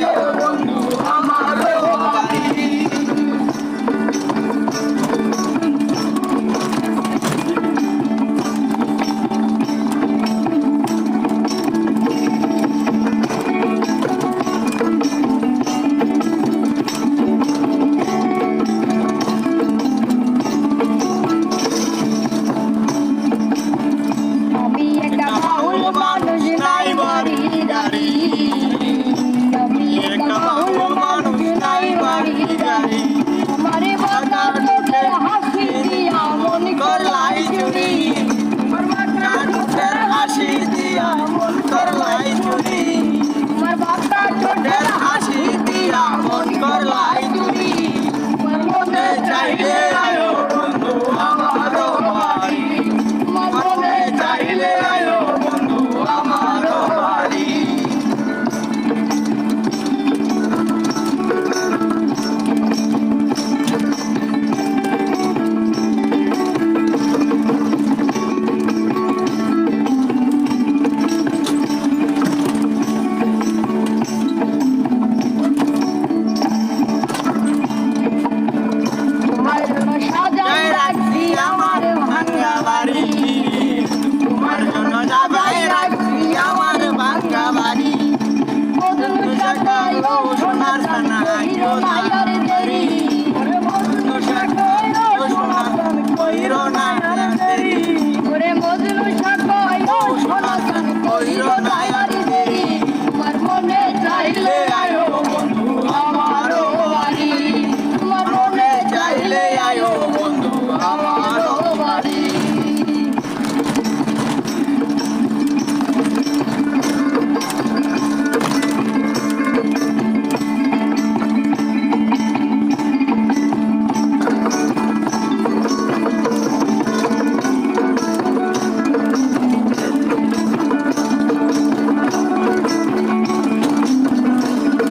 আয়ো বন্ধু আমার বাড়ি। আমি একটা বাউল মানুষ নাই বাড়ি গাড়ি, আমি একটা বাউল মানুষ নাই বাড়ি গাড়ি। আমারে বাঁকা চোখের হাসি দিয়া মন করলাই চুরি, আমার বাঁকা চোখের হাসি দিয়া মন করলাই চুরি, আমার বাঁকা চোখের হাসি দিয়া মন করলাই চুরি। আমার মনে চাইলে আয়ো বন্ধু আমার বাড়ি, আমার মনে চাইলে আয়ো বন্ধু আমার বাড়ি। তোমার জন্য সাজাই রাখছি আমার ভাঙা বাড়ি, তোমার জন্য সাজাই রাখছি আমার ভাঙা বাড়ি। মজনু সাজাই ও সোনার খানা কইরো না আর দেরি, ওরে মজনু সাজাই ও সোনার খানা কইরো না আর দেরি, ওরে মজনু সাজাই ও সোনার খানা কইরো না আর দেরি। তোমার মনে চাইলে